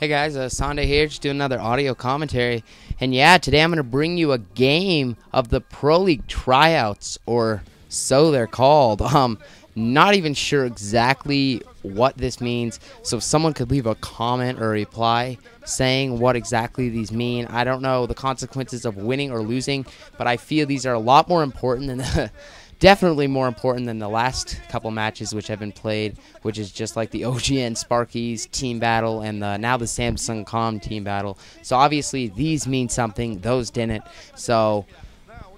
Hey guys, Sunday here, just doing another audio commentary. And yeah, today I'm going to bring you a game of the ProLeague Tryouts, or so they're called. Not even sure exactly what this means, so if someone could leave a comment or a reply saying what exactly these mean. I don't know the consequences of winning or losing, but I feel these are a lot more important than definitely more important than the last couple matches which have been played, which is just like the OGN Sparkies team battle and now the Samsung Com team battle. So obviously these mean something, those didn't. So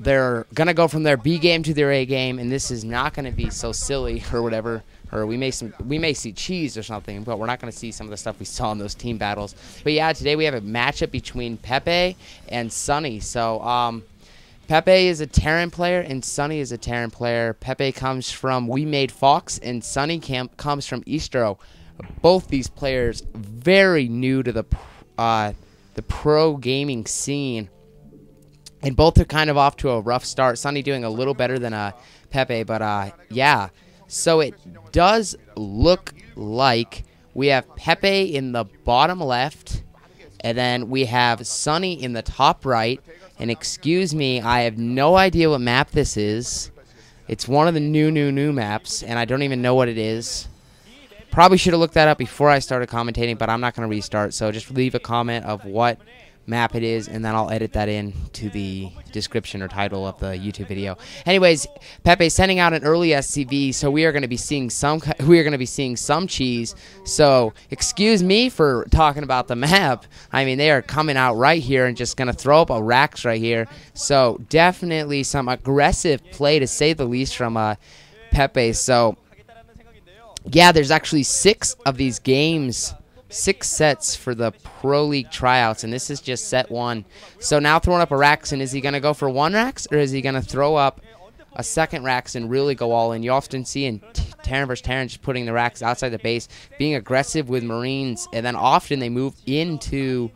they're going to go from their B game to their A game, and this is not going to be so silly or whatever. Or we may see cheese or something, but we're not going to see some of the stuff we saw in those team battles. But yeah, today we have a matchup between Pepe and Suny. So Pepe is a Terran player, and Suny is a Terran player. Pepe comes from We Made Fox, and Suny comes from Eastro. Both these players very new to the pro gaming scene, and both are kind of off to a rough start. Suny doing a little better than Pepe, but yeah. So it does look like we have Pepe in the bottom left, and then we have Suny in the top right. And excuse me, I have no idea what map this is. It's one of the new maps, and I don't even know what it is. Probably should have looked that up before I started commentating, but I'm not going to restart. So just leave a comment of what map it is, and then I'll edit that in to the description or title of the YouTube video. Anyways, Pepe sending out an early SCV, so we are going to be seeing some cheese. So excuse me for talking about the map. I mean, they are coming out right here and just going to throw up a racks right here. So definitely some aggressive play, to say the least, from Pepe. So yeah, there's actually 6 of these games. 6 sets for the ProLeague Tryouts, and this is just set 1. So now throwing up a Rax, and is he going to go for 1 Rax, or is he going to throw up a second Rax and really go all in? You often see in Terran vs. Terran just putting the Rax outside the base, being aggressive with Marines, and then often they move into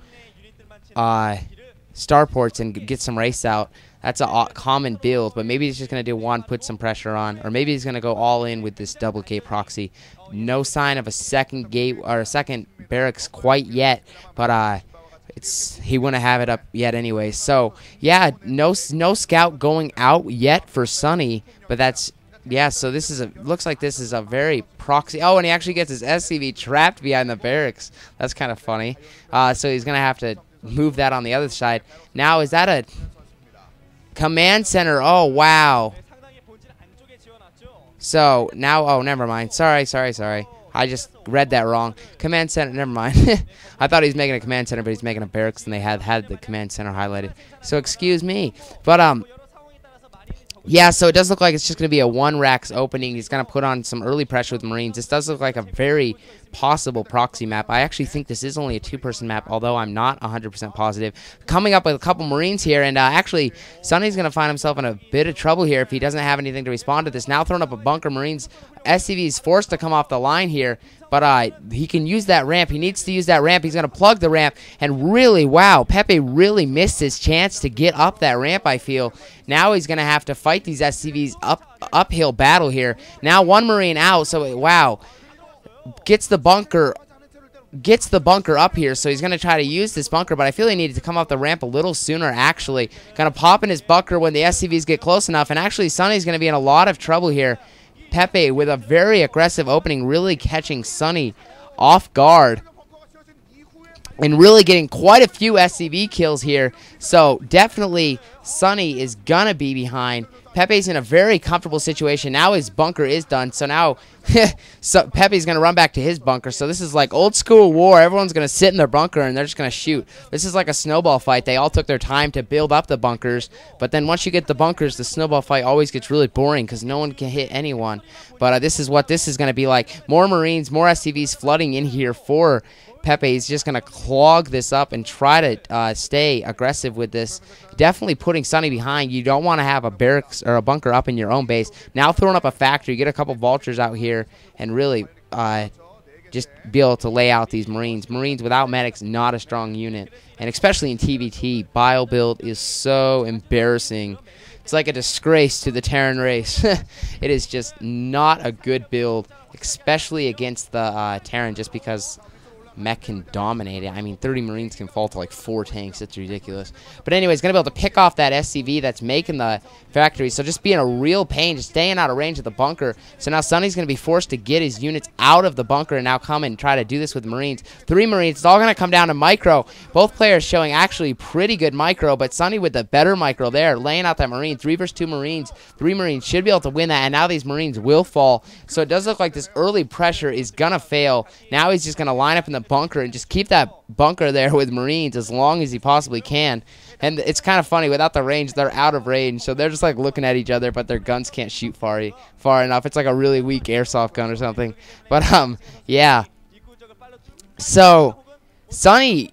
starports and get some race out. That's a common build, but maybe he's just going to do 1, put some pressure on, or maybe he's going to go all in with this double gate proxy. No sign of a second gate or a second barracks quite yet, but he wouldn't have it up yet anyway. So yeah, no scout going out yet for Suny, but that's yeah. So this is looks like this is a very proxy. Oh, and he actually gets his SCV trapped behind the barracks. That's kind of funny. So he's gonna have to move that on the other side. Now is that a command center? Oh wow. So now, oh, never mind. Sorry. I just read that wrong. Command center, never mind. I thought he was making a command center, but he's making a barracks, and they had the command center highlighted. So excuse me. But yeah, so it does look like it's just going to be a 1 Rax opening. He's going to put on some early pressure with Marines. This does look like a very possible proxy map. I actually think this is only a 2-person map, although I'm not 100% positive. Coming up with a couple Marines here, and actually, Suny's going to find himself in a bit of trouble here if he doesn't have anything to respond to this. Now throwing up a bunker. Marines. SCV is forced to come off the line here, but he can use that ramp. He needs to use that ramp. He's going to plug the ramp, and really, wow, Pepe really missed his chance to get up that ramp, I feel. Now he's going to have to fight these SCVs uphill battle here. Now 1 Marine out, so wow. Gets the bunker up here, so he's going to try to use this bunker, but I feel he needed to come off the ramp a little sooner, actually. Going to pop in his bunker when the SCVs get close enough, and actually Suny's going to be in a lot of trouble here. Pepe with a very aggressive opening, really catching Suny off guard, and really getting quite a few SCV kills here. So definitely Suny is going to be behind. Pepe's in a very comfortable situation. Now his bunker is done. So now so Pepe's going to run back to his bunker. So this is like old school war. Everyone's going to sit in their bunker and they're just going to shoot. This is like a snowball fight. They all took their time to build up the bunkers. But then once you get the bunkers, the snowball fight always gets really boring because no one can hit anyone. But this is what this is going to be like. More Marines, more SCVs flooding in here for Pepe. Is just going to clog this up and try to stay aggressive with this. Definitely putting Suny behind. You don't want to have a barracks or a bunker up in your own base. Now throwing up a factory, get a couple vultures out here, and really just be able to lay out these Marines. Marines without medics, not a strong unit. And especially in TVT, bio build is so embarrassing. It's like a disgrace to the Terran race. It is just not a good build, especially against the Terran, just because mech can dominate it. I mean, 30 Marines can fall to like 4 tanks. It's ridiculous. But anyway, he's going to be able to pick off that SCV that's making the factory. So just being a real pain, just staying out of range of the bunker. So now Suny's going to be forced to get his units out of the bunker and now come and try to do this with Marines. 3 Marines. It's all going to come down to micro. Both players showing actually pretty good micro, but Suny with the better micro there, laying out that Marine. 3 versus 2 Marines. 3 Marines should be able to win that, and now these Marines will fall. So it does look like this early pressure is going to fail. Now he's just going to line up in the bunker and just keep that bunker there with Marines as long as he possibly can. And it's kind of funny, without the range, they're out of range, so they're just like looking at each other, but their guns can't shoot far enough. It's like a really weak airsoft gun or something. But yeah. So Suny,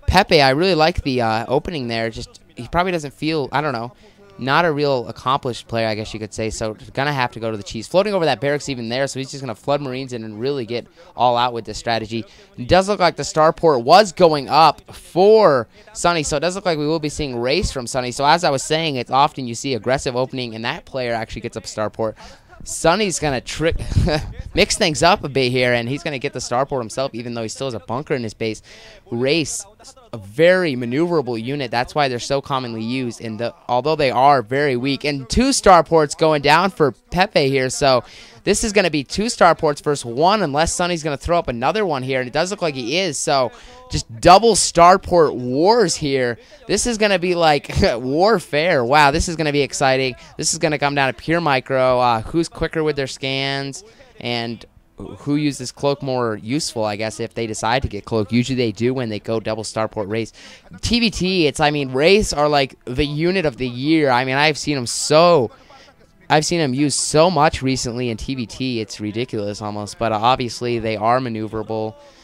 Pepe, I really like the opening there. Just he probably doesn't feel, I don't know, not a real accomplished player, I guess you could say. So gonna have to go to the cheese. Floating over that barracks even there, so he's just gonna flood Marines in and really get all out with this strategy. It does look like the starport was going up for Suny, so it does look like we will be seeing race from Suny. So as I was saying, it's often you see aggressive opening, and that player actually gets up starport. Suny's going to mix things up a bit here, and he's going to get the starport himself, even though he still has a bunker in his base. Race, a very maneuverable unit. That's why they're so commonly used, and although they are very weak. And 2 starports going down for Pepe here, so this is going to be 2 starports versus 1, unless Suny's going to throw up another one here, and it does look like he is. So just double starport wars here. This is going to be like warfare. Wow, this is going to be exciting. This is going to come down to pure micro. Who's quicker with their scans, and who uses cloak more useful, I guess, if they decide to get cloak. Usually they do when they go double starport race. TVT, I mean, race are like the unit of the year. I mean, I've seen them used so much recently in TVT, it's ridiculous almost. But obviously they are maneuverable.